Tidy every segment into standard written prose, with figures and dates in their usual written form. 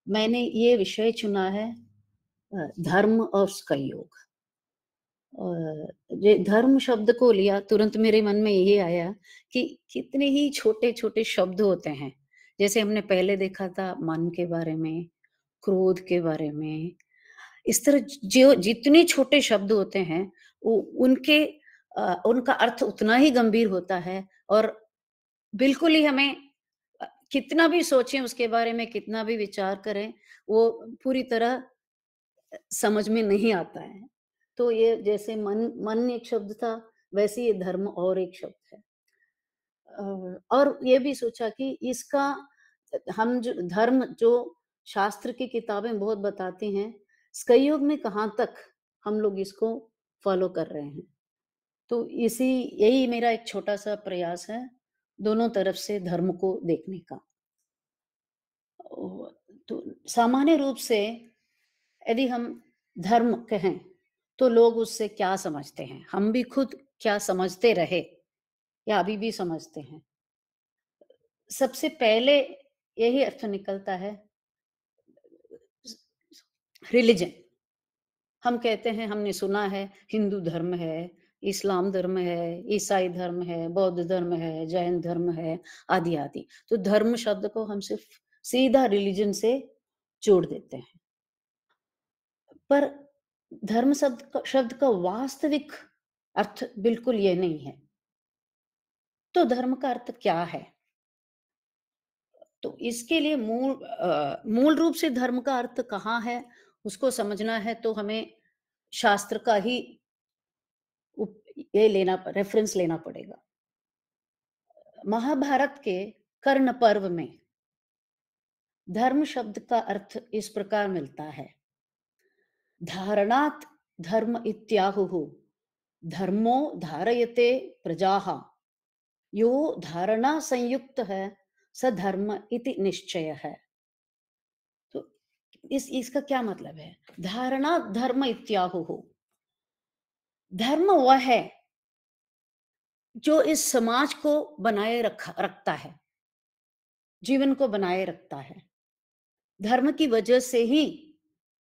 मैंने ये विषय चुना है धर्म और सहयोग। ये धर्म शब्द को लिया तुरंत मेरे मन में ये आया कि कितने ही छोटे-छोटे शब्द होते हैं। जैसे हमने पहले देखा था मन के बारे में, क्रोध के बारे में, इस तरह जो जितने छोटे शब्द होते हैं, वो उनका अर्थ उतना ही गंभीर होता है और बिल्कुल ही हमें कितना भी सोचें उसके बारे में, कितना भी विचार करें, वो पूरी तरह समझ में नहीं आता है। तो ये जैसे मन मन एक शब्द था, वैसे ये धर्म और एक शब्द है। और ये भी सोचा कि इसका हम जो धर्म जो शास्त्र की किताबें बहुत बताती हैं, संयोग में कहाँ तक हम लोग इसको फ़ॉलो कर रहे हैं। तो यही मेरा एक छोटा-सा प्रयास है, दोनों तरफ से धर्म को देखने का। ओ, तो सामान्य रूप से यदि हम धर्म कहें, तो लोग उससे क्या समझते हैं? हम भी खुद क्या समझते रहे या अभी भी समझते हैं? सबसे पहले यही अर्थ निकलता है रिलिजन। हम कहते हैं हमने सुना है हिंदू धर्म है, इस्लाम धर्म है, ईसाई धर्म है, बौद्ध धर्म है, जैन धर्म है, आदि-आदि। तो धर्म शब्द को हम सिर्फ सीधा रिलिजन से जोड़ देते हैं। पर धर्म शब्द का वास्तविक अर्थ बिल्कुल ये नहीं है। तो धर्म का अर्थ क्या है? तो इसके लिए मूल रूप से धर्म का अर्थ कहाँ है, उसको समझना है तो हमें शास्त्र का ही रेफरेंस लेना पड़ेगा। महाभारत के कर्ण पर्व में धर्म शब्द का अर्थ इस प्रकार मिलता है, धारणात् धर्म इत्याहुः, धर्मो धारयते प्रजाः, यो धारणा संयुक्त है स धर्म इति निश्चय है। तो इसका क्या मतलब है? धारणा धर्म इत्याहुः, धर्म वह है जो इस समाज को रखता है, जीवन को बनाए रखता है। धर्म की वजह से ही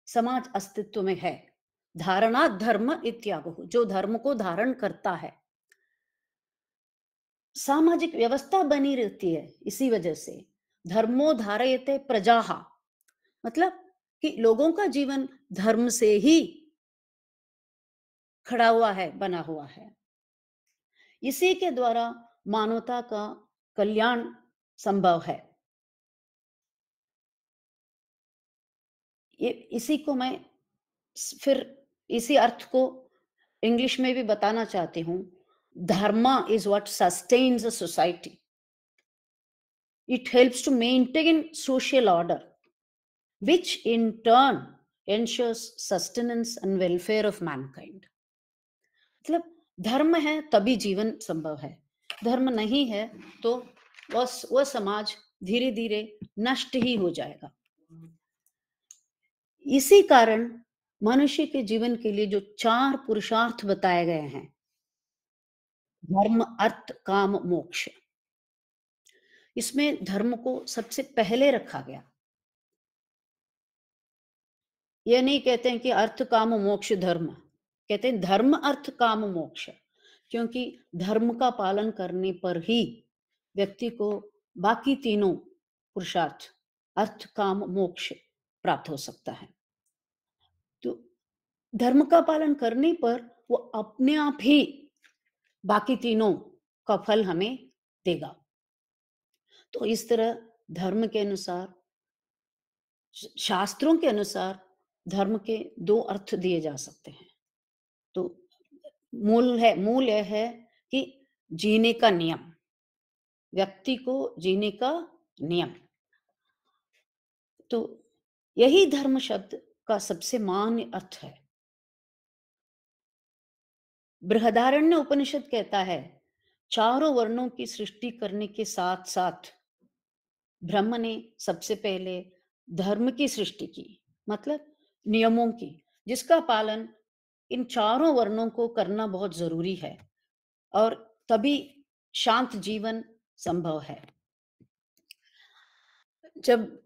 समाज अस्तित्व में है। धारणा धर्म इत्यागुः, जो धर्म को धारण करता है। सामाजिक व्यवस्था बनी रहती है इसी वजह से। धर्मो धारयते प्रजाः, मतलब कि लोगों का जीवन धर्म से ही खड़ा हुआ है, बना हुआ है। इसी के द्वारा मानवता का कल्याण संभव है। ये इसी को मैं फिर इसी अर्थ को इंग्लिश में भी बताना चाहती हूँ। Dharma is what sustains a society. It helps to maintain social order, which in turn ensures sustenance and welfare of mankind। मतलब धर्म है तभी जीवन संभव है, धर्म नहीं है तो वह समाज धीरे धीरे नष्ट ही हो जाएगा। इसी कारण मनुष्य के जीवन के लिए जो 4 पुरुषार्थ बताए गए हैं, धर्म, अर्थ, काम, मोक्ष, इसमें धर्म को सबसे पहले रखा गया। ये नहीं कहते हैं कि अर्थ, काम, मोक्ष, धर्म, कहते हैं धर्म, अर्थ, काम, मोक्ष, क्योंकि धर्म का पालन करने पर ही व्यक्ति को बाकी तीनों पुरुषार्थ अर्थ, काम, मोक्ष प्राप्त हो सकता है। तो धर्म का पालन करने पर वो अपने आप ही बाकी तीनों का फल हमें देगा। तो इस तरह धर्म के अनुसार, शास्त्रों के अनुसार धर्म के 2 अर्थ दिए जा सकते हैं। तो मूल यह है कि जीने का नियम, व्यक्ति को जीने का नियम। तो यही धर्म शब्द का सबसे मान्य अर्थ है। बृहदारण्य उपनिषद कहता है, चारों वर्णों की सृष्टि करने के साथ-साथ ब्रह्म ने सबसे पहले धर्म की सृष्टि की, मतलब नियमों की, जिसका पालन इन चारों वर्णों को करना बहुत जरूरी है और तभी शांत जीवन संभव है। जब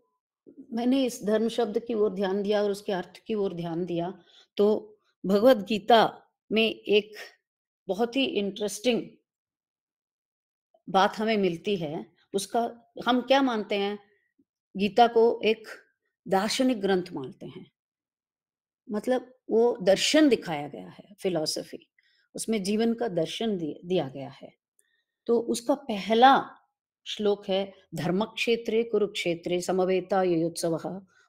मैंने इस धर्म शब्द की ओर ध्यान दिया और उसके अर्थ की ओर ध्यान दिया, तो भगवद गीता में एक बहुत ही इंटरेस्टिंग बात हमें मिलती है। उसका हम क्या मानते हैं, गीता को एक दार्शनिक ग्रंथ मानते हैं। मतलब वो दर्शन दिखाया गया है, फिलॉसफी। उसमें जीवन का दर्शन दिया गया है। तो उसका पहला श्लोक है, धर्मक्षेत्रे कुरुक्षेत्रे समवेतायुयुत्सवः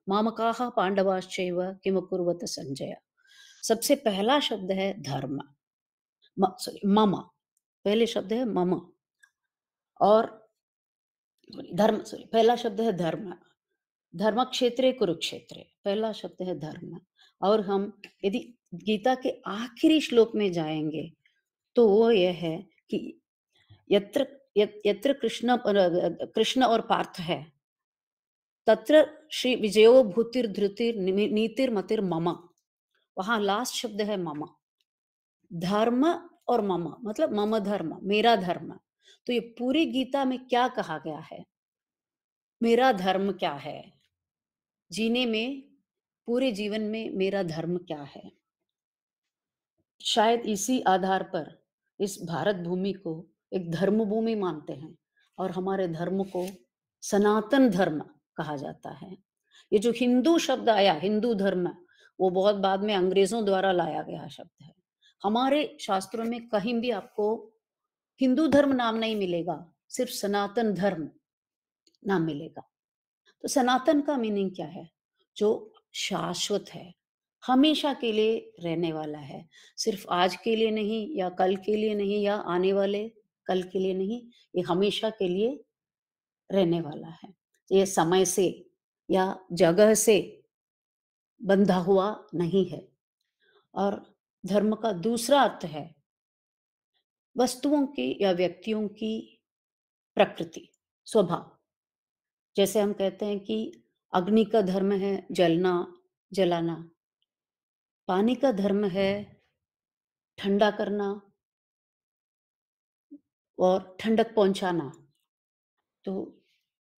मामकाः पांडवाश्चैव किमकुर्वत संजय। सबसे पहला शब्द है धर्म, सॉरी मम, पहले शब्द है मम, और धर्म, सॉरी पहला शब्द है धर्म, धर्मक्षेत्रे कुरुक्षेत्रे, पहला शब्द है धर्म। और हम यदि गीता के आखिरी श्लोक में जाएंगे तो वो ये है कि यत्र यत्र कृष्ण और पार्थ है, तत्र श्री विजयो भूतिर धृतिर नीतिर मतिर मम। वहां लास्ट शब्द है मम, धर्म और मम, मतलब मम धर्म, मेरा धर्म। तो ये पूरी गीता में क्या कहा गया है, मेरा धर्म क्या है, जीने में, पूरे जीवन में मेरा धर्म क्या है। शायद इसी आधार पर इस भारत भूमि को एक धर्म भूमि मानते हैं और हमारे धर्म को सनातन धर्म कहा जाता है। ये जो हिंदू शब्द आया, हिंदू धर्म, वो बहुत बाद में अंग्रेजों द्वारा लाया गया शब्द है। हमारे शास्त्रों में कहीं भी आपको हिंदू धर्म नाम नहीं मिलेगा, सिर्फ सनातन धर्म नाम मिलेगा। तो सनातन का मीनिंग क्या है, जो शाश्वत है, हमेशा के लिए रहने वाला है, सिर्फ आज के लिए नहीं या कल के लिए नहीं या आने वाले कल के लिए नहीं, ये हमेशा के लिए रहने वाला है। ये समय से या जगह से बंधा हुआ नहीं है। और धर्म का दूसरा अर्थ है वस्तुओं की या व्यक्तियों की प्रकृति, स्वभाव। जैसे हम कहते हैं कि अग्नि का धर्म है जलना, जलाना, पानी का धर्म है ठंडा करना और ठंडक पहुंचाना। तो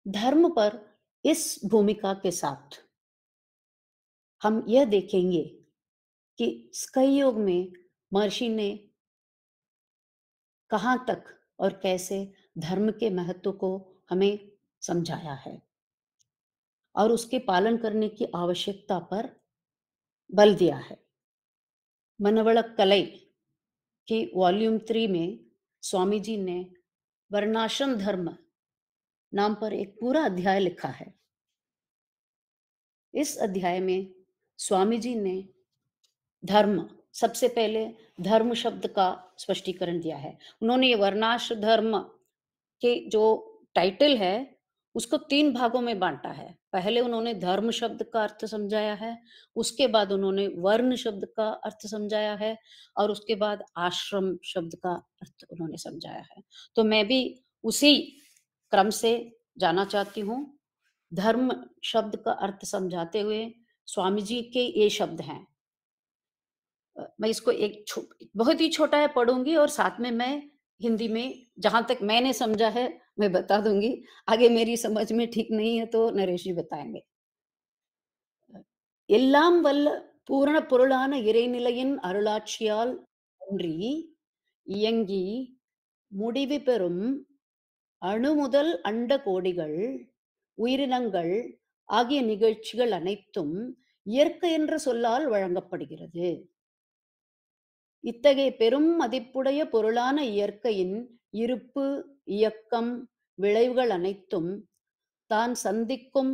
धर्म पर इस भूमिका के साथ हम यह देखेंगे कि स्कई योग में महर्षि ने कहाँ तक और कैसे धर्म के महत्व को हमें समझाया है और उसके पालन करने की आवश्यकता पर बल दिया है। मनवड़कलई के वॉल्यूम 3 में स्वामी जी ने वर्णाश्रम धर्म नाम पर एक पूरा अध्याय लिखा है। इस अध्याय में स्वामी जी ने धर्म, सबसे पहले धर्म शब्द का स्पष्टीकरण दिया है। उन्होंने ये वर्णाश्रम धर्म के जो टाइटल है उसको 3 भागों में बांटा है। पहले उन्होंने धर्म शब्द का अर्थ समझाया है, उसके बाद उन्होंने वर्ण शब्द का अर्थ समझाया है और उसके बाद आश्रम शब्द का अर्थ उन्होंने समझाया है। तो मैं भी उसी क्रम से जाना चाहती हूँ। धर्म शब्द का अर्थ समझाते हुए स्वामी जी के ये शब्द हैं। मैं इसको बहुत ही छोटा है पढ़ूँगी और साथ में मैं हिंदी में जहाँ तक मैंने समझा है मैं बता दूँगी। आगे मेरी समझ में ठीक नहीं है तो नरेश जी बताएँगे। எல்லாம் வல்ல பூரண பொருளான இறைநிலையின் அருளாட்சியால் ஒன்றி இயங்கி முடிவு பெறும் அணு முதல் அண்ட கோடிகள், உயிரினங்கள் ஆகிய நிகழ்ச்சிகள் அனைத்தும் இயற்கை என்ற சொல்லால் வழங்கப்படுகிறது. இத்தகைய பெரும் மதிப்புடைய பொருளான இயற்கையின் இருப்பு, இயக்கம், விளைவுகள் அனைத்தும் தான் சந்திக்கும்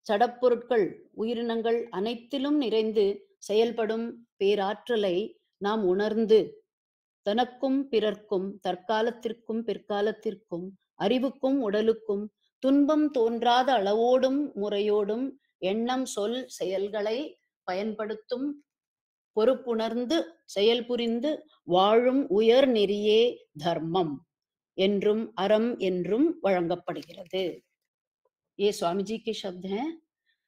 சடப்பொருட்கள், உயிரினங்கள் அனைத்திலும் நிறைந்து செயல்படும் பேராற்றலை நாம் உணர்ந்து, தனக்கும் பிறர்க்கும், தற்காலத்திற்கும் பிற்காலத்திற்கும், அறிவுக்கும் உடலுக்கும் துன்பம் தோன்றாத அளவோடும் முறையோடும் எண்ணம், சொல், செயல்களை பயன்படுத்தும் பொறுப்புணர்ந்து செயல்புரிந்து வாழும் உயர் நெறியே தர்மம் என்றும் அறம் என்றும் வழங்கப்படுகிறது. ये स्वामी जी के शब्द हैं,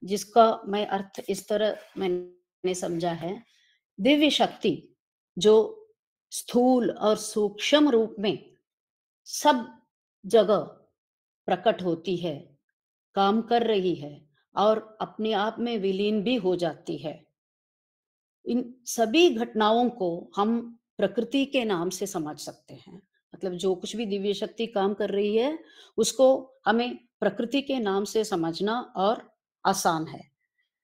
जिसका मैं अर्थ इस तरह मैंने समझा है। दिव्य शक्ति जो स्थूल और सूक्ष्म रूप में सब जगह प्रकट होती है, काम कर रही है और अपने आप में विलीन भी हो जाती है। इन सभी घटनाओं को हम प्रकृति के नाम से समझ सकते हैं। मतलब जो कुछ भी दिव्य शक्ति काम कर रही है, उसको हमें प्रकृति के नाम से समझना और आसान है।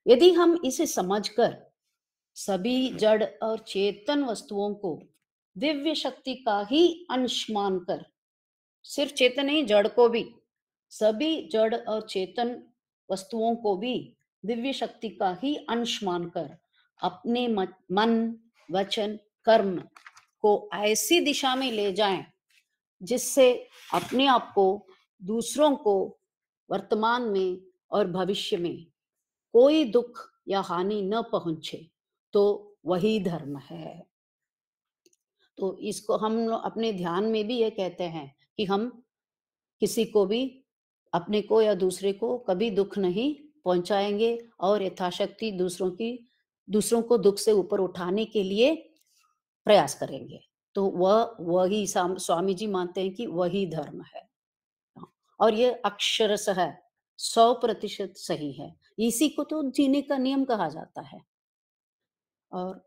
यदि हम इसे समझकर सभी जड़ और चेतन वस्तुओं को दिव्य शक्ति का ही अंश मानकर, सिर्फ चेतन नहीं, जड़ को भी, सभी जड़ और चेतन वस्तुओं को भी दिव्य शक्ति का ही अंश मानकर अपने मन, वचन, कर्म को ऐसी दिशा में ले जाएं जिससे अपने आप को, दूसरों को वर्तमान में और भविष्य में कोई दुख या हानि न पहुंचे, तो वही धर्म है। तो इसको हम अपने ध्यान में भी ये कहते हैं कि हम किसी को भी, अपने को या दूसरे को कभी दुख नहीं पहुंचाएंगे और यथाशक्ति दूसरों को दुख से ऊपर उठाने के लिए प्रयास करेंगे। तो वही स्वामी जी मानते हैं कि वही धर्म है। और ये अक्षरशः 100% सही है। इसी को तो जीने का नियम कहा जाता है। और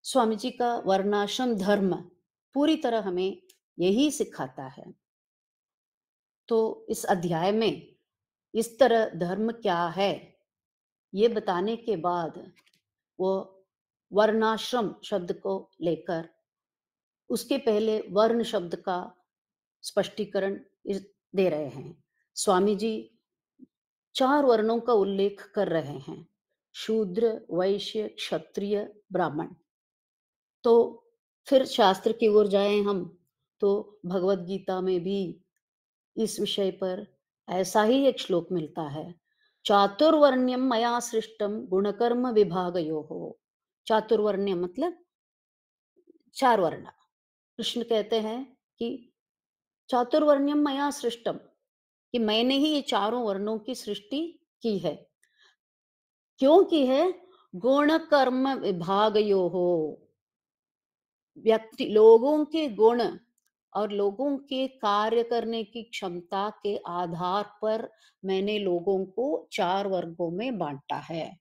स्वामी जी का वर्णाश्रम धर्म पूरी तरह हमें यही सिखाता है। तो इस अध्याय में इस तरह धर्म क्या है, ये बताने के बाद वो वर्णाश्रम शब्द को लेकर उसके पहले वर्ण शब्द का स्पष्टीकरण दे रहे हैं। स्वामी जी 4 वर्णों का उल्लेख कर रहे हैं: शूद्र, वैश्य, क्षत्रिय, ब्राह्मण। तो फिर शास्त्र की ओर जाएं हम, तो भगवत गीता में भी इस विषय पर ऐसा ही एक श्लोक मिलता है: चातुर्वर्ण्यम मया सृष्टम गुणकर्म विभागयोः। चातुर्वर्ण्य मतलब 4 वर्ण। कृष्ण कहते हैं कि चातुर्वर्ण्यम मया सृष्टम, कि मैंने ही ये चारों वर्णों की सृष्टि की है। क्यों की है? गुण कर्म विभागयोः। व्यक्ति, लोगों के गुण और लोगों के कार्य करने की क्षमता के आधार पर मैंने लोगों को 4 वर्गों में बांटा है।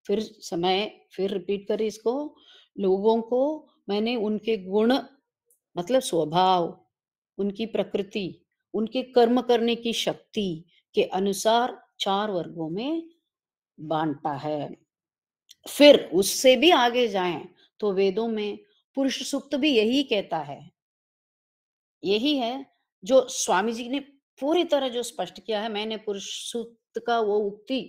फिर रिपीट करें इसको। लोगों को मैंने उनके गुण मतलब स्वभाव, उनकी प्रकृति, उनके कर्म करने की शक्ति के अनुसार 4 वर्गों में बांटा है। फिर उससे भी आगे जाएं तो वेदों में पुरुष सूक्त भी यही कहता है। यही है जो स्वामी जी ने पूरी तरह जो स्पष्ट किया है। मैंने पुरुष सूक्त का वो उक्ति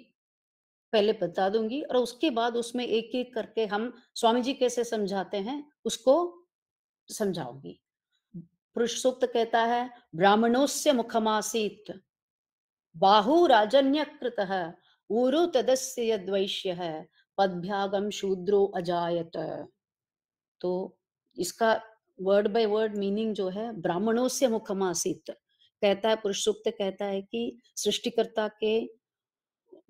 पहले बता दूंगी और उसके बाद उसमें एक एक करके हम स्वामी जी कैसे समझाते हैं उसको समझाऊंगी। पुरुष सूक्त कहता है: ब्राह्मणोस्य मुखमासीत बाहु राजन्यकृतः ऊरु तदस्य यद्वैश्यः पदभ्यागम शूद्रो अजायत। तो इसका वर्ड बाय वर्ड मीनिंग जो है, ब्राह्मणों से मुखमासीत कहता है, पुरुष सूक्त कहता है कि सृष्टिकर्ता के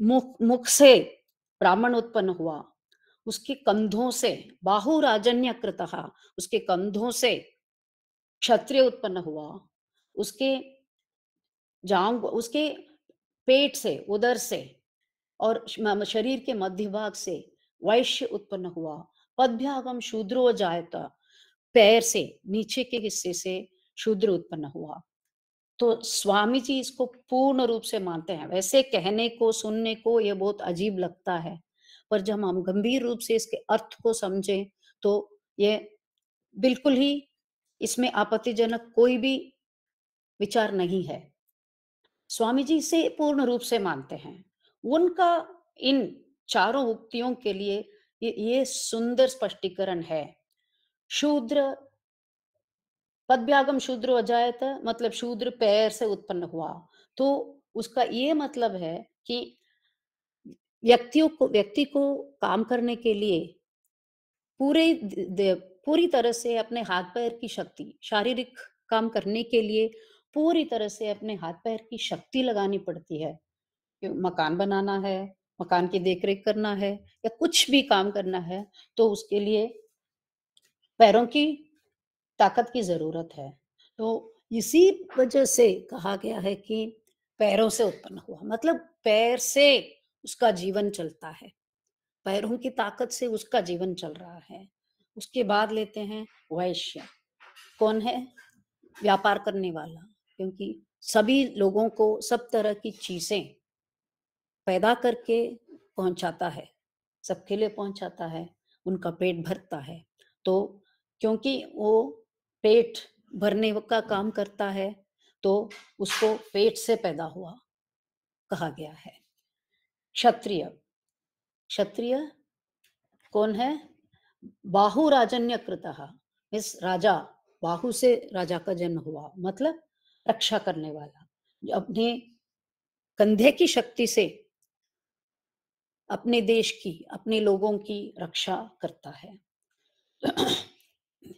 मुख से ब्राह्मण उत्पन्न हुआ, उसके कंधों से बाहु राजन्यकृतः, उसके कंधों से क्षत्रिय उत्पन्न हुआ, उसके जांग, उसके पेट से, उदर से और शरीर के मध्य भाग से वैश्य उत्पन्न हुआ। पदभ्यागम शूद्रो जायत, पैर से नीचे के हिस्से से शूद्र उत्पन्न हुआ। तो स्वामी जी इसको पूर्ण रूप से मानते हैं। वैसे कहने को, सुनने को ये बहुत अजीब लगता है, पर जब हम गंभीर रूप से इसके अर्थ को समझें तो ये बिल्कुल ही, इसमें आपत्तिजनक कोई भी विचार नहीं है। स्वामी जी इसे पूर्ण रूप से मानते हैं। उनका इन चारों उक्तियों के लिए ये सुंदर स्पष्टीकरण है। शूद्र, पदभ्यागम शूद्रो अजायत मतलब शूद्र पैर से उत्पन्न हुआ। तो उसका ये मतलब है कि व्यक्ति को काम करने के लिए पूरे पूरी तरह से अपने हाथ पैर की शक्ति, शारीरिक काम करने के लिए पूरी तरह से अपने हाथ पैर की शक्ति लगानी पड़ती है। मकान बनाना है, मकान की देखरेख करना है या कुछ भी काम करना है, तो उसके लिए पैरों की ताकत की ज़रूरत है। तो इसी वजह से कहा गया है कि पैरों से उत्पन्न हुआ, मतलब पैर से उसका जीवन चलता है। पैरों की ताकत से उसका जीवन चल रहा है। उसके बाद लेते हैं वैश्य। कौन है? व्यापार करने वाला, क्योंकि सभी लोगों को सब तरह की चीजें पैदा करके पहुंचाता है, सबके लिए पहुंचाता है, उनका पेट भरता है। तो क्योंकि वो पेट भरने का काम करता है, तो उसको पेट से पैदा हुआ कहा गया है। क्षत्रिय। क्षत्रिय कौन है? बाहु राजन्य कृतः, इस राजा, बाहु से राजा का जन्म हुआ, मतलब रक्षा करने वाला, जो अपने कंधे की शक्ति से अपने देश की, अपने लोगों की रक्षा करता है।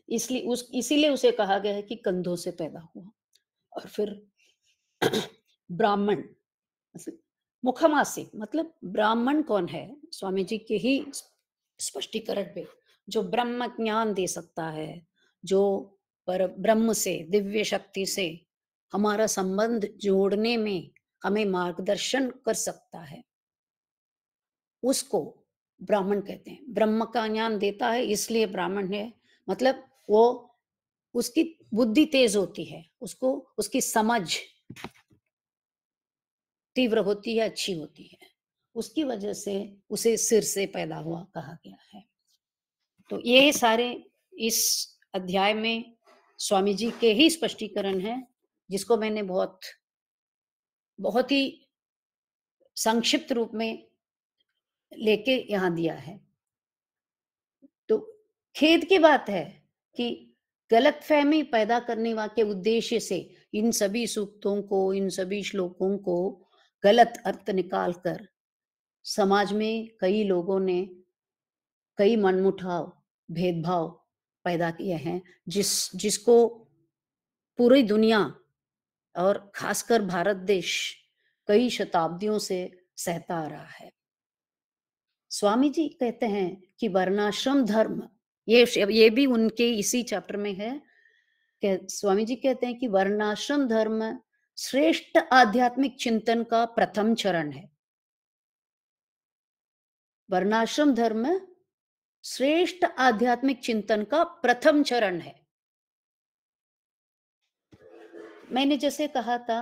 इसलिए इसीलिए उसे कहा गया है कि कंधों से पैदा हुआ। और फिर ब्राह्मण, मुखमासी, मतलब ब्राह्मण कौन है? स्वामी जी के ही स्पष्टीकरण पे, जो ब्रह्म ज्ञान दे सकता है, जो पर ब्रह्म से, दिव्य शक्ति से हमारा संबंध जोड़ने में हमें मार्गदर्शन कर सकता है, उसको ब्राह्मण कहते हैं। ब्रह्म का ज्ञान देता है इसलिए ब्राह्मण है। मतलब वो, उसकी बुद्धि तेज होती है, उसको उसकी समझ तीव्र होती है, अच्छी होती है, उसकी वजह से उसे सिर से पैदा हुआ कहा गया है। तो ये सारे इस अध्याय में स्वामी जी के ही स्पष्टीकरण है, जिसको मैंने बहुत बहुत ही संक्षिप्त रूप में लेके यहाँ दिया है। तो खेद की बात है कि गलतफहमी पैदा करने के उद्देश्य से इन सभी सूक्तों को, इन सभी श्लोकों को गलत अर्थ निकाल कर समाज में कई लोगों ने कई मनमुटाव, भेदभाव पैदा किए हैं, जिसको पूरी दुनिया और खासकर भारत देश कई शताब्दियों से सहता आ रहा है। स्वामी जी कहते हैं कि वर्णाश्रम धर्म, ये भी उनके इसी चैप्टर में है। स्वामी जी कहते हैं कि वर्णाश्रम धर्म श्रेष्ठ आध्यात्मिक चिंतन का प्रथम चरण है। वर्णाश्रम धर्म श्रेष्ठ आध्यात्मिक चिंतन का प्रथम चरण है। मैंने जैसे कहा था,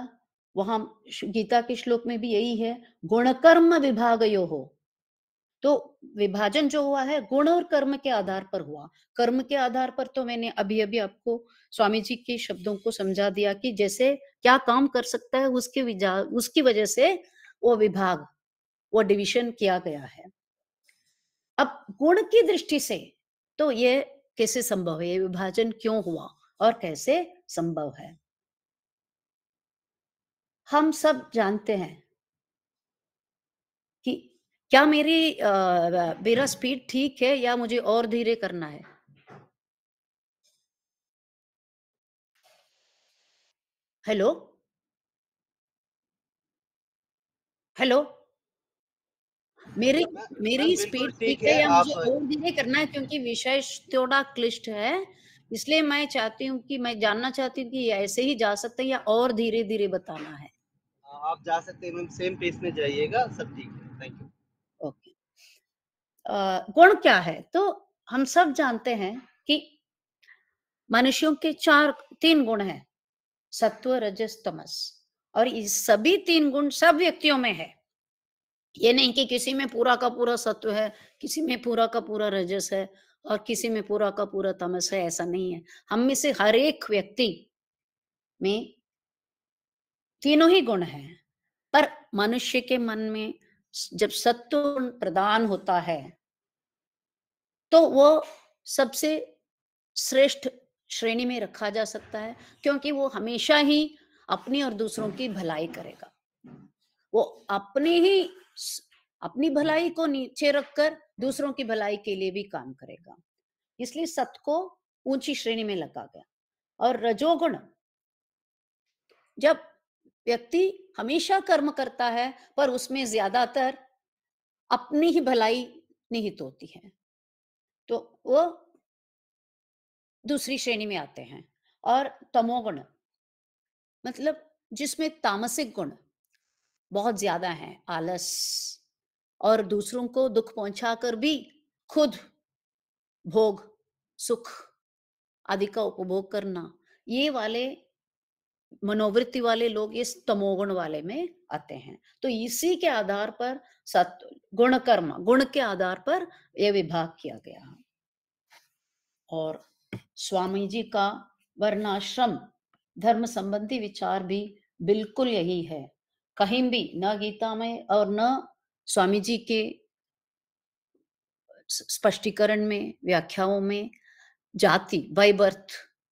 वहां गीता के श्लोक में भी यही है, गुण कर्म विभागयो हो। तो विभाजन जो हुआ है गुण और कर्म के आधार पर हुआ। कर्म के आधार पर तो मैंने अभी अभी आपको स्वामी जी के शब्दों को समझा दिया कि जैसे क्या काम कर सकता है, उसकी वजह से वो विभाग, वो डिवीजन किया गया है। अब गुण की दृष्टि से तो ये कैसे संभव है, ये विभाजन क्यों हुआ और कैसे संभव है? हम सब जानते हैं कि क्या मेरा स्पीड ठीक है या मुझे और धीरे करना है? हेलो? हेलो? मेरी मैम मेरी बिल्कुल स्पीड ठीक ठीक है है या मुझे आप। और धीरे करना है? क्योंकि विषय थोड़ा क्लिष्ट है, इसलिए मैं चाहती हूँ कि मैं जानना चाहती हूँ कि ऐसे ही जा सकते हैं या और धीरे-धीरे बताना है? आप जा सकते हैं मैम, सेम पेस में जाइएगा, सब ठीक है। Thank you. ओके। गुण क्या है? तो हम सब जानते हैं कि मनुष्यों के 3 गुण हैं, सत्व, रजस, तमस, और ये सभी 3 गुण सब व्यक्तियों में है। ये नहीं कि किसी में पूरा का पूरा सत्व है, किसी में पूरा का पूरा रजस है और किसी में पूरा का पूरा तमस है, ऐसा नहीं है। हम में से हर एक व्यक्ति में तीनों ही गुण हैं। पर मनुष्य के मन में जब सत्व गुण प्रदान होता है, तो वो सबसे श्रेष्ठ श्रेणी में रखा जा सकता है, क्योंकि वो हमेशा ही अपनी और दूसरों की भलाई करेगा। वो अपनी ही अपनी भलाई को नीचे रखकर दूसरों की भलाई के लिए भी काम करेगा। इसलिए सत्य को ऊंची श्रेणी में रखा गया। और रजोगुण, जब व्यक्ति हमेशा कर्म करता है पर उसमें ज्यादातर अपनी ही भलाई निहित होती है, तो वो दूसरी श्रेणी में आते हैं। और तमोगुण, मतलब जिसमें तामसिक गुण बहुत ज्यादा है, आलस, और दूसरों को दुःख पहुँचाकर भी खुद भोग, सुख आदि का उपभोग करना, ये वाले मनोवृत्ति वाले लोग इस तमोगुण वाले में आते हैं। तो इसी के आधार पर गुण कर्म, गुण के आधार पर ये विभाग किया गया है। और स्वामी जी का वर्णाश्रम धर्म संबंधी विचार भी बिल्कुल यही है। कहीं भी न गीता में और न स्वामी जी के स्पष्टीकरण में, व्याख्याओं में जाति बाय बर्थ,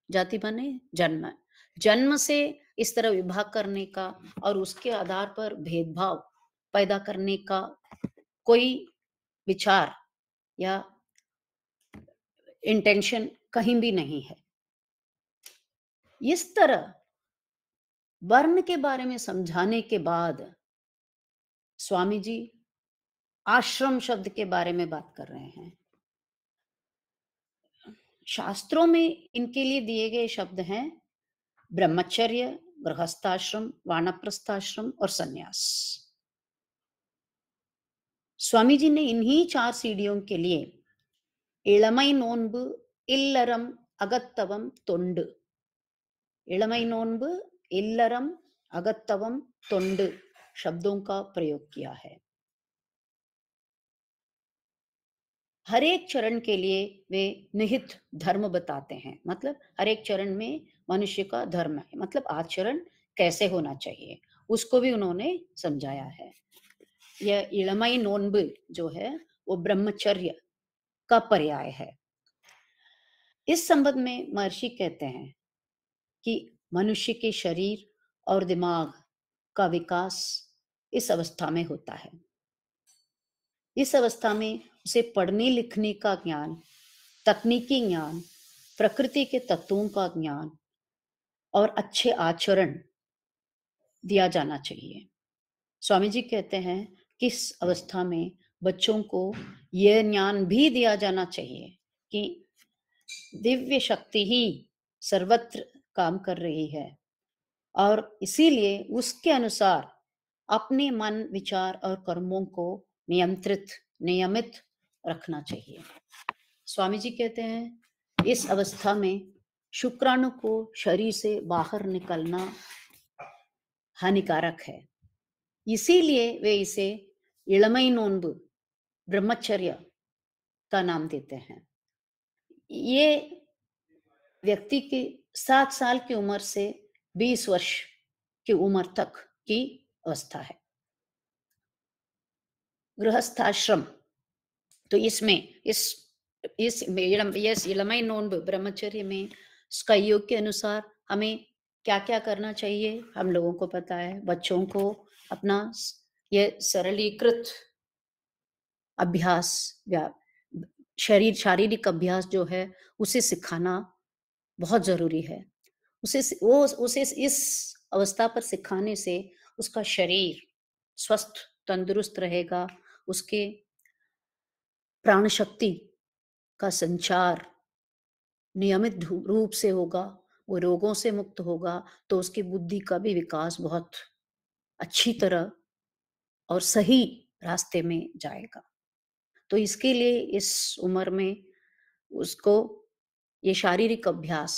जाति माने जन्म, जन्म से इस तरह विभाग करने का और उसके आधार पर भेदभाव पैदा करने का कोई विचार या इंटेंशन कहीं भी नहीं है। इस तरह वर्ण के बारे में समझाने के बाद स्वामी जी आश्रम शब्द के बारे में बात कर रहे हैं। शास्त्रों में इनके लिए दिए गए शब्द हैं ब्रह्मचर्य, गृहस्थाश्रम, वानप्रस्थाश्रम और सन्यास। स्वामी जी ने इन्हीं 4 सीढ़ियों के लिए इळமை நோன்பு, இல்லறம், அகத்தவம், தொண்டு, इळமை नोன்பு, இல்லறம், अगत्तवम, தொண்டு शब्दों का प्रयोग किया है। हर एक चरण के लिए वे निहित धर्म बताते हैं, मतलब हर एक चरण में मनुष्य का धर्म है, मतलब आचरण कैसे होना चाहिए, उसको भी उन्होंने समझाया है। यह इळமை नोன்பு जो है वो ब्रह्मचर्य का पर्याय है। इस संबंध में महर्षि कहते हैं कि मनुष्य के शरीर और दिमाग का विकास इस अवस्था में होता है। इस अवस्था में उसे पढ़ने लिखने का ज्ञान, तकनीकी ज्ञान, प्रकृति के तत्वों का ज्ञान और अच्छे आचरण दिया जाना चाहिए। स्वामी जी कहते हैं कि इस अवस्था में बच्चों को यह ज्ञान भी दिया जाना चाहिए कि दिव्य शक्ति ही सर्वत्र काम कर रही है और इसीलिए उसके अनुसार अपने मन, विचार और कर्मों को नियमित रखना चाहिए। स्वामी जी कहते हैं इस अवस्था में शुक्राणु को शरीर से बाहर निकलना हानिकारक है, इसीलिए वे इसे इळமை नोன்பு, ब्रह्मचर्य का नाम देते हैं। ये व्यक्ति की 7 साल की उम्र से 20 वर्ष की उम्र तक की अवस्था है। गृहस्थाश्रम, तो इसमें इस इळமை नोன்பு ब्रह्मचर्य में इसका योग के अनुसार हमें क्या-क्या करना चाहिए, हम लोगों को पता है। बच्चों को अपना ये सरलीकृत अभ्यास या शारीरिक अभ्यास जो है उसे सिखाना बहुत ज़रूरी है। उसे इस अवस्था पर सिखाने से उसका शरीर स्वस्थ, तंदुरुस्त रहेगा, उसके प्राण शक्ति का संचार नियमित रूप से होगा, वो रोगों से मुक्त होगा, तो उसकी बुद्धि का भी विकास बहुत अच्छी तरह और सही रास्ते में जाएगा। तो इसके लिए इस उम्र में उसको ये शारीरिक अभ्यास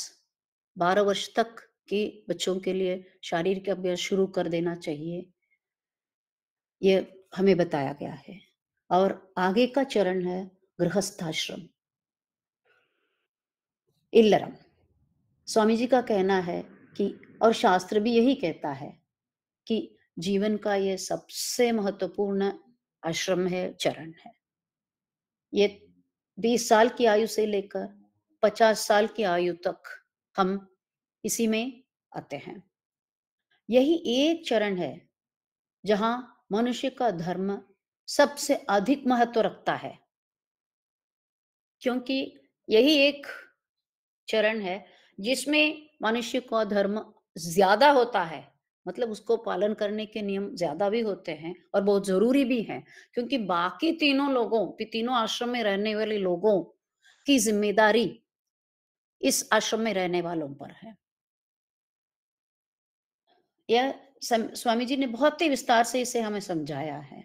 12 वर्ष तक के बच्चों के लिए शारीरिक अभ्यास शुरू कर देना चाहिए, ये हमें बताया गया है। और आगे का चरण है गृहस्थाश्रम, इल्लरम। स्वामी जी का कहना है कि और शास्त्र भी यही कहता है कि जीवन का ये सबसे महत्वपूर्ण आश्रम है, चरण है। ये 20 साल की आयु से लेकर 50 साल की आयु तक हम इसी में आते हैं। यही एक चरण है जहाँ मनुष्य का धर्म सबसे अधिक महत्व रखता है, क्योंकि यही एक चरण है जिसमें मनुष्य का धर्म ज़्यादा होता है, मतलब उसको पालन करने के नियम ज़्यादा भी होते हैं और बहुत ज़रूरी भी हैं, क्योंकि बाकी तीनों आश्रम में रहने वाले लोगों की ज़िम्मेदारी इस आश्रम में रहने वालों पर है। यह स्वामी जी ने बहुत ही विस्तार से इसे हमें समझाया है।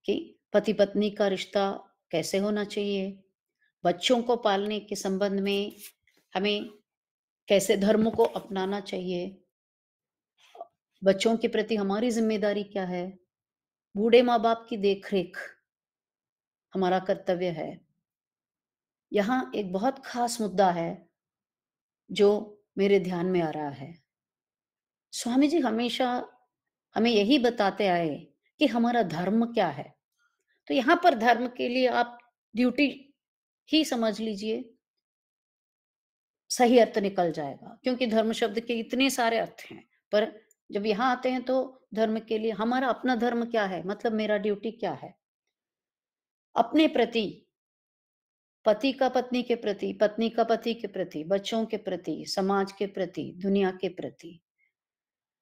कि पति-पत्नी का रिश्ता कैसे होना चाहिए, बच्चों को पालने के संबंध में हमें कैसे धर्म को अपनाना चाहिए, बच्चों के प्रति हमारी ज़िम्मेदारी क्या है, बूढ़े माँ-बाप की देख-रेख हमारा कर्तव्य है। यहाँ एक बहुत ख़ास मुद्दा है, जो मेरे ध्यान में आ रहा है। स्वामी जी हमेशा हमें यही बताते आए कि हमारा धर्म क्या है। तो यहाँ पर धर्म के लिए आप ड्यूटी ही समझ लीजिए, सही अर्थ निकल जाएगा, क्योंकि धर्म शब्द के इतने सारे अर्थ हैं। पर जब यहाँ आते हैं तो धर्म के लिए हमारा अपना धर्म क्या है, मतलब मेरा ड्यूटी क्या है? अपने प्रति, पति का पत्नी के प्रति, पत्नी का पति के प्रति, बच्चों के प्रति, समाज के प्रति, दुनिया के प्रति।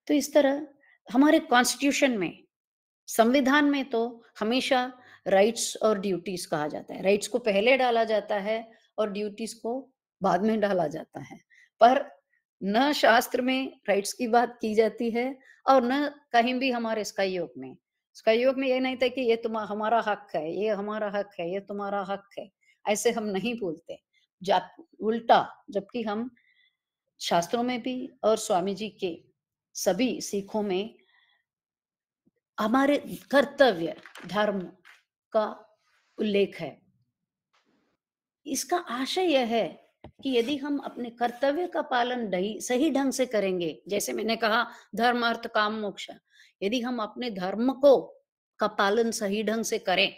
तो इस तरह हमारे कॉन्स्टिट्यूशन में, संविधान में तो हमेशा राइट्स और ड्यूटीज़ कहा जाता है। राइट्स को पहले डाला जाता है और ड्यूटीज़ को बाद में डाला जाता है। पर न शास्त्र में राइट्स की बात की जाती है और न कहीं भी हमारे स्काई योग में। स्काई योग में ये नहीं था कि ये हमारा हक है, ये हमारा हक है, ये तुम्हारा हक है। ऐसे हम नहीं बोलते। जा उल्टा, जबकि हम शास्त्रों में भी और स्वामी जी के सभी सीखों में हमारे कर्तव्य, धर्म का उल्लेख है। इसका आशय यह है कि यदि हम अपने कर्तव्य का पालन दही सही ढंग से करेंगे, जैसे मैंने कहा धर्म, अर्थ, काम, मोक्ष, यदि हम अपने धर्म को का पालन सही ढंग से करें,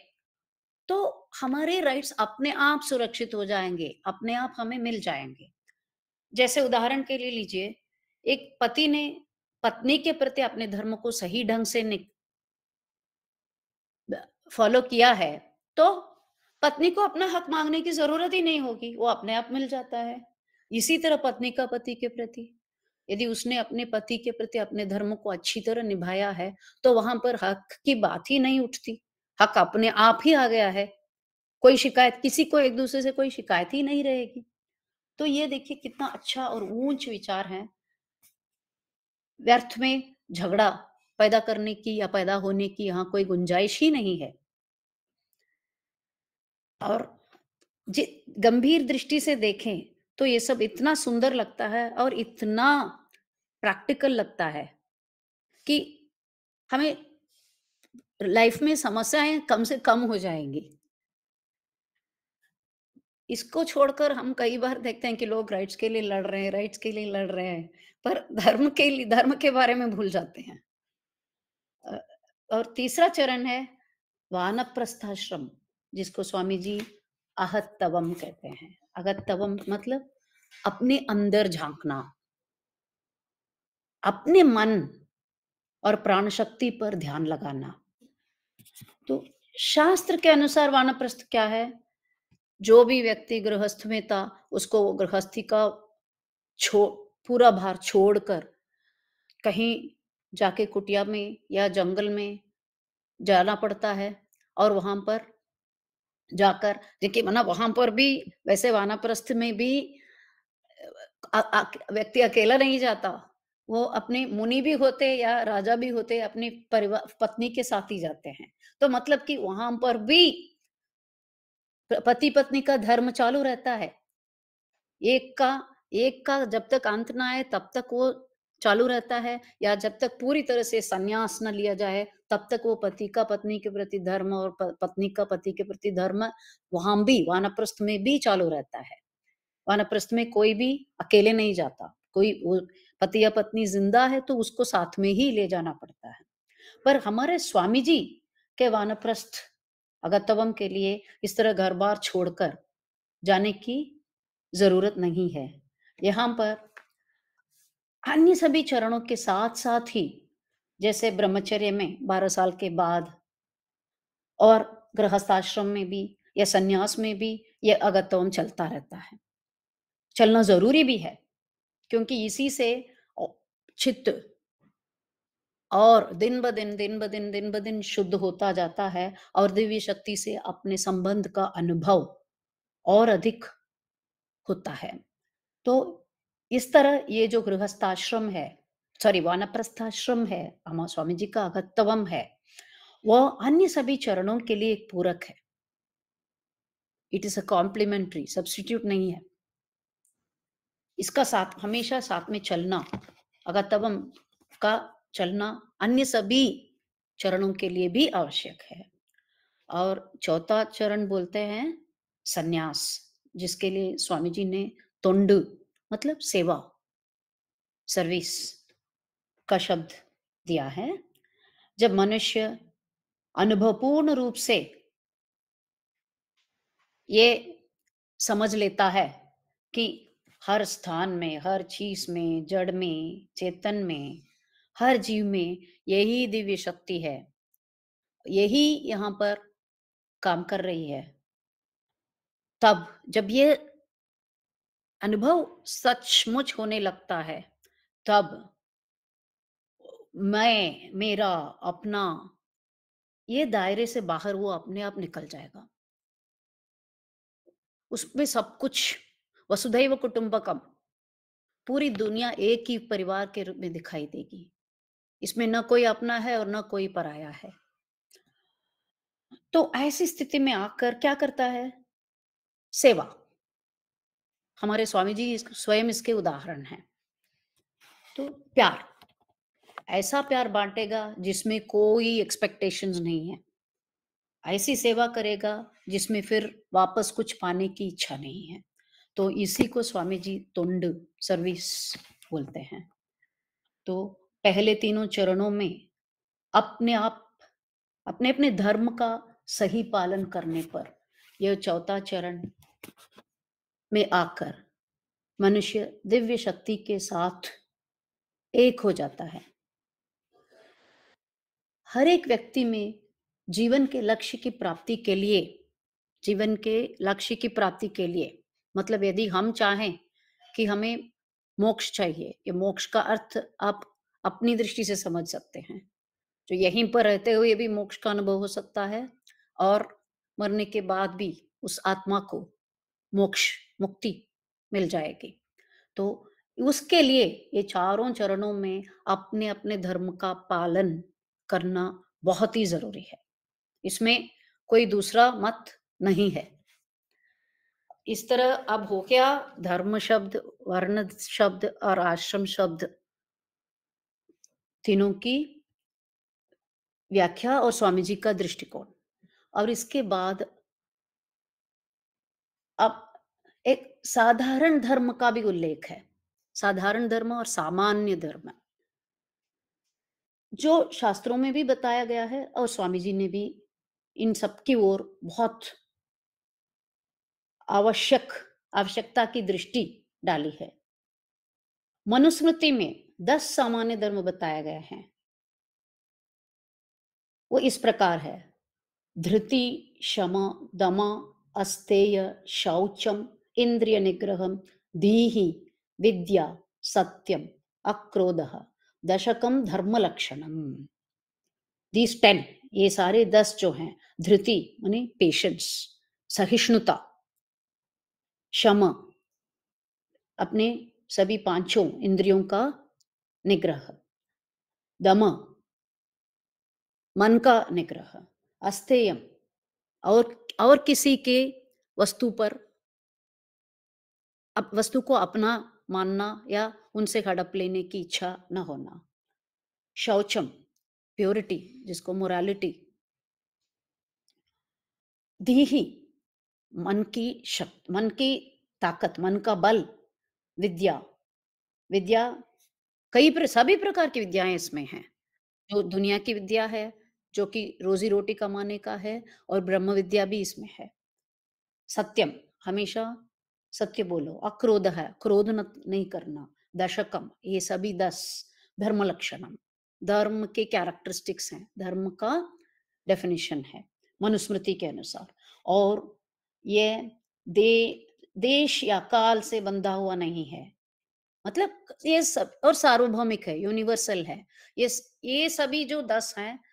तो हमारे राइट्स अपने आप सुरक्षित हो जाएँगे, अपने आप हमें मिल जाएँगे। जैसे उदाहरण के लिए लीजिए, एक पति ने पत्नी के प्रति अपने धर्म को सही ढंग से फॉलो किया है, तो पत्नी को अपना हक माँगने की ज़रूरत ही नहीं होगी, वो अपने आप मिल जाता है। इसी तरह पत्नी का पति के प्रति, यदि उसने अपने पति के प्रति अपने धर्म को अच्छी तरह निभाया है, तो वहाँ पर हक की बात ही नहीं उठती, हक अपने आप ही आ गया है। कोई शिकायत, किसी को एक-दूसरे से कोई शिकायत ही नहीं रहेगी। तो ये देखिए कितना अच्छा और ऊँच विचार है। व्यर्थ में झगड़ा पैदा करने की या पैदा होने की यहाँ कोई गुंजाइश ही नहीं है। और जि गंभीर दृष्टि से देखें, तो ये सब इतना सुंदर लगता है और इतना प्रैक्टिकल लगता है कि हमें लाइफ में समस्याएँ कम से कम हो जाएँगी। इसको छोड़कर हम कई बार देखते हैं कि लोग राइट्स के लिए लड़ रहे हैं, राइट्स के लिए लड़ रहे हैं, पर धर्म के बारे में भूल जाते हैं। अ, और तीसरा चरण है वानप्रस्थाश्रम, जिसको स्वामी जी आहत्तवम कहते हैं। अगत्तवम मतलब अपने अंदर झाँकना, अपने मन और प्राण शक्ति पर ध्यान लगाना। तो शास्त्र के अनुसार वानप्रस्थ क्या है? जो भी व्यक्ति गृहस्थ में था, उसको वो गृहस्थी का छो पूरा भार छोड़कर कहीं जाके कुटिया में या जंगल में जाना पड़ता है और वहाँ पर जाकर देखिए, मतलब वहाँ पर भी वैसे वानप्रस्थ में भी व्यक्ति अकेला नहीं जाता। वो अपने मुनि भी होते या राजा भी होते, अपनी पत्नी के साथ ही जाते हैं। तो मतलब कि वहाँ पर भी पति-पत्नी का धर्म चालू रहता है। एक का एक का जब तक अंत ना आए तब तक वो चालू रहता है, या जब तक पूरी तरह से संन्यास ना लिया जाए, तब तक वो पति का पत्नी के प्रति धर्म और पत्नी का पति के प्रति धर्म वहाँ भी वानप्रस्थ में भी चालू रहता है। वानप्रस्थ में कोई भी अकेले नहीं जाता। कोई वो पति या पत्नी ज़िंदा है तो उसको साथ में ही ले जाना पड़ता है। पर हमारे स्वामी जी के वानप्रस्थ अगतवम के लिए इस तरह घर-बार छोड़कर जाने की ज़रूरत नहीं है। यहाँ पर अन्य सभी चरणों के साथ-साथ ही, जैसे ब्रह्मचर्य में 12 साल के बाद और गृहस्थाश्रम में भी या संन्यास में भी ये अगतवम चलता रहता है। चलना ज़रूरी भी है, क्योंकि इसी से अ, चित्त और दिन ब दिन शुद्ध होता जाता है और दिव्य शक्ति से अपने संबंध का अनुभव और अधिक होता है। तो इस तरह ये जो गृहस्थाश्रम है, सॉरी वानप्रस्थाश्रम है, स्वामी जी का अगत्तवम है, वह अन्य सभी चरणों के लिए एक पूरक है। It is a complementary, substitute नहीं है। इसका साथ हमेशा साथ में चलना, अगतवम का चलना अन्य सभी चरणों के लिए भी आवश्यक है। और चौथा चरण बोलते हैं संन्यास, जिसके लिए स्वामी जी ने तोंडु मतलब सेवा, सर्विस का शब्द दिया है। जब मनुष्य अनुभवपूर्ण रूप से ये समझ लेता है कि हर स्थान में, हर चीज़ में, जड़ में, चेतन में, हर जीव में यही दिव्य शक्ति है, यही यहाँ पर काम कर रही है। तब जब ये अनुभव सचमुच होने लगता है, तब मैं, मेरा, अपना, ये दायरे से बाहर वो अपने आप निकल जाएगा। उसमें सब कुछ वसुधैव कुटुंबकम, पूरी दुनिया एक ही परिवार के रूप में दिखाई देगी। इसमें ना कोई अपना है और ना कोई पराया है। तो ऐसी स्थिति में आकर क्या करता है? सेवा। हमारे स्वामी जी स्वयं इसके उदाहरण हैं। तो प्यार, ऐसा प्यार बाँटेगा जिसमें कोई एक्सपेक्टेशंस नहीं है। ऐसी सेवा करेगा जिसमें फिर वापस कुछ पाने की इच्छा नहीं है। तो इसी को स्वामी जी तुंड सर्विस बोलते हैं। तो पहले तीनों चरणों में अपने आप अपने-अपने धर्म का सही पालन करने पर यह चौथा चरण में आकर मनुष्य दिव्य शक्ति के साथ एक हो जाता है। हर एक व्यक्ति में जीवन के लक्ष्य की प्राप्ति के लिए जीवन के लक्ष्य की प्राप्ति के लिए मतलब यदि हम चाहें कि हमें मोक्ष चाहिए, ये मोक्ष का अर्थ आप अपनी दृष्टि से समझ सकते हैं। जो यहीं पर रहते हुए भी मोक्ष का अनुभव हो सकता है और मरने के बाद भी उस आत्मा को मोक्ष, मुक्ति मिल जाएगी। तो उसके लिए ये चारों चरणों में अपने-अपने धर्म का पालन करना बहुत ही ज़रूरी है। इसमें कोई दूसरा मत नहीं है। इस तरह अब हो गया धर्म शब्द, वर्ण शब्द और आश्रम शब्द तीनों की व्याख्या और स्वामी जी का दृष्टिकोण। और इसके बाद अब एक साधारण धर्म का भी उल्लेख है। साधारण धर्म और सामान्य धर्म, जो शास्त्रों में भी बताया गया है और स्वामी जी ने भी इन सब की ओर बहुत आवश्यकता की दृष्टि डाली है। मनुस्मृति में 10 सामान्य धर्म बताए गए हैं। वो इस प्रकार है: धृति, शम, दम, अस्तेय, शौचम, इंद्रिय निग्रहम, धीहि, विद्या, सत्यम, अक्रोधः, दशकम धर्म लक्षणम। दीज 10, ये सारे 10 जो हैं, धृति माने पेशेंस, सहिष्णुता, शम अपने सभी पांचों इंद्रियों का निग्रह, दम मन का निग्रह, अस्तेयम और किसी के वस्तु पर वस्तु को अपना मानना या उनसे हड़प लेने की इच्छा न होना। शौचम प्योरिटी, जिसको मोरालिटी। धीहि मन की ताकत, मन का बल। विद्या, विद्या सभी प्रकार की विद्याएं इसमें हैं। जो दुनिया की विद्या है, जो कि रोजी रोटी कमाने का है, और ब्रह्म विद्या भी इसमें है। सत्यम, हमेशा सत्य बोलो। अक्रोध है, क्रोध नहीं करना। दशकम, ये सभी 10 धर्म लक्षणम, धर्म के कैरेक्टरिस्टिक्स हैं, धर्म का डेफिनेशन है मनुस्मृति के अनुसार। और ये दे देश या काल से बंधा हुआ नहीं है। मतलब ये सब और सार्वभौमिक है, यूनिवर्सल है। ये सभी जो 10 हैं,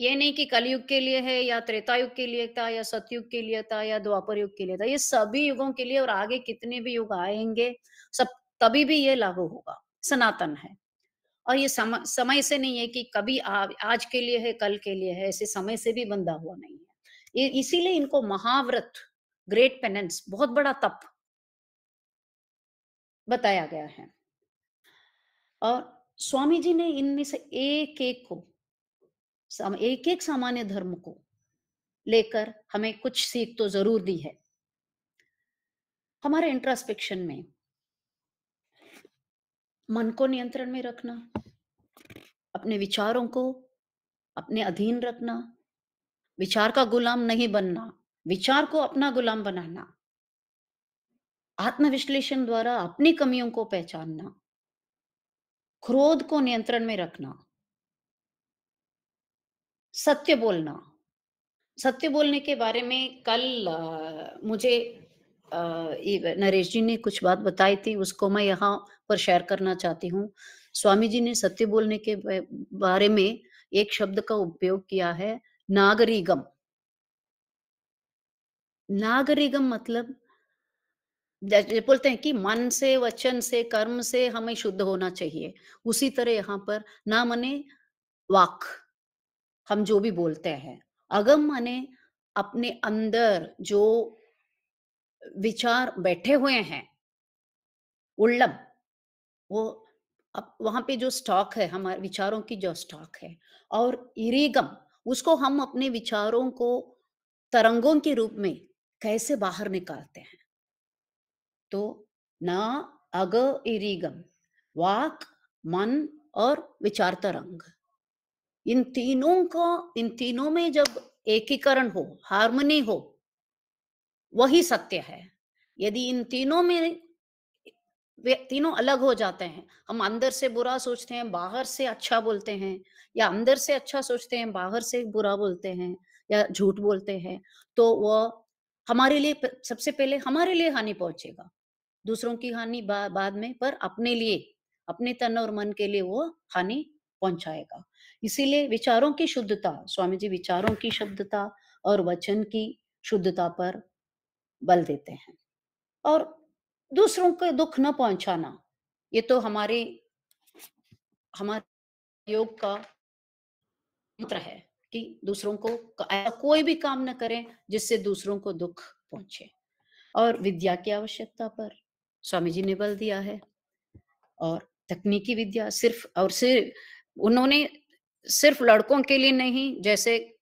ये नहीं कि कलयुग के लिए है या त्रेता युग के लिए था या सतयुग के लिए था या द्वापर युग के लिए था। ये सभी युगों के लिए और आगे कितने भी युग आएँगे, सब तभी भी ये लागू होगा, सनातन है। और ये समय से नहीं है कि कभी आज के लिए है, कल के लिए है, ऐसे समय से भी बंधा हुआ नहीं है। ये इसीलिए इनको महाव्रत, ग्रेट पेनेंस, बहुत बड़ा तप बताया गया है। और स्वामी जी ने इनमें से एक-एक को एक-एक सामान्य धर्म को लेकर हमें कुछ सीख तो ज़रूर दी है। हमारे इंट्रोस्पेक्शन में मन को नियंत्रण में रखना, अपने विचारों को अपने अधीन रखना, विचार का गुलाम नहीं बनना, विचार को अपना गुलाम बनाना, आत्मविश्लेषण द्वारा अपनी कमियों को पहचानना, क्रोध को नियंत्रण में रखना, सत्य बोलना। सत्य बोलने के बारे में कल मुझे नरेश जी ने कुछ बात बताई थी, उसको मैं यहाँ पर शेयर करना चाहती हूँ। स्वामी जी ने सत्य बोलने के बारे में एक शब्द का उपयोग किया है, नागरिगम। नागरिगम मतलब जैसे बोलते हैं कि मन से, वचन से, कर्म से हमें शुद्ध होना चाहिए। उसी तरह यहाँ पर ना माने वाक, हम जो भी बोलते हैं। अगम माने अपने अंदर जो विचार बैठे हुए हैं, उल्लम, वो वहाँ पे जो स्टॉक है, हमारे विचारों की जो स्टॉक है, और इरिगम, उसको हम अपने विचारों को तरंगों के रूप में कैसे बाहर निकालते हैं। तो ना, अग, इरिगम, वाक, मन और विचार तरंग। इन तीनों में जब एकीकरण हो, हार्मनी हो, वही सत्य है। यदि इन तीनों में वे तीनों अलग हो जाते हैं, हम अंदर से बुरा सोचते हैं, बाहर से अच्छा बोलते हैं, या अंदर से अच्छा सोचते हैं, बाहर से बुरा बोलते हैं या झूठ बोलते हैं, तो वह हमारे लिए सबसे पहले हमारे लिए हानि पहुंचेगा। दूसरों की हानि बाद में, पर अपने लिए, अपने तन और मन के लिए वो हानि पहुंचाएगा। इसीलिए विचारों की शुद्धता, स्वामी जी विचारों की शुद्धता और वचन की शुद्धता पर बल देते हैं। और दूसरों को दुःख न पहुँचाना, ये तो हमारे योग का मंत्र है कि दूसरों को ऐसा कोई भी काम ना करें जिससे दूसरों को दुःख पहुँचे। और विद्या की आवश्यकता पर स्वामी जी ने बल दिया है। और तकनीकी विद्या सिर्फ उन्होंने सिर्फ लड़कों के लिए नहीं, जैसे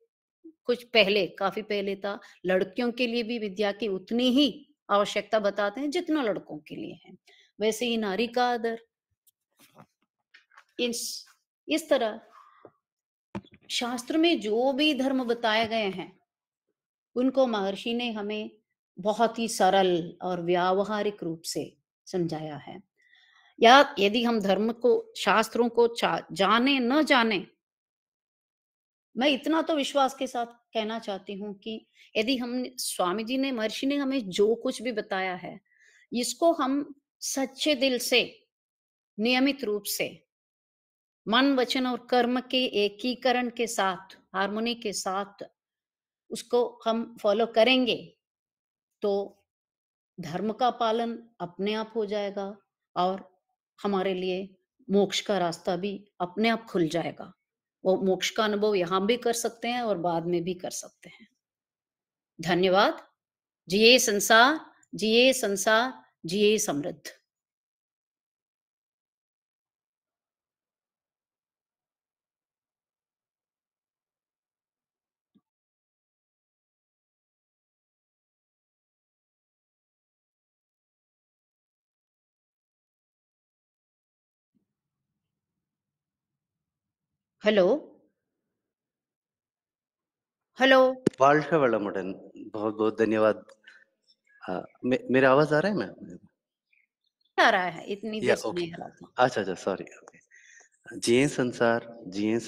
कुछ पहले, काफ़ी पहले था, लड़कियों के लिए भी विद्या की उतनी ही आवश्यकता बताते हैं जितना लड़कों के लिए है। वैसे ही नारी का आदर, इस इस तरह शास्त्र में जो भी धर्म बताए गए हैं, उनको महर्षि ने हमें बहुत ही सरल और व्यावहारिक रूप से समझाया है। या यदि हम धर्म को, शास्त्रों को जाने न जाने, मैं इतना तो विश्वास के साथ कहना चाहती हूँ कि यदि हम, स्वामी जी ने, महर्षि ने हमें जो कुछ भी बताया है, इसको हम सच्चे दिल से, नियमित रूप से, मन, वचन और कर्म के एकीकरण के साथ, हार्मनी के साथ उसको हम फॉलो करेंगे, तो धर्म का पालन अपने आप हो जाएगा और हमारे लिए मोक्ष का रास्ता भी अपने आप खुल जाएगा। वो मोक्ष का अनुभव यहाँ भी कर सकते हैं और बाद में भी कर सकते हैं। धन्यवाद। जिए संसार, जिए संसार, जिए समृद्ध। हेलो, हेलो, வாழ்க வளமுடன்। बहुत-बहुत धन्यवाद। मेरा आवाज़ आ रहा है मैम? आ रहा है, इतनी या देर से ओके। नहीं आ रहा था। अच्छा, अच्छा सॉरी ओके। जिएँ संसार, जिएँ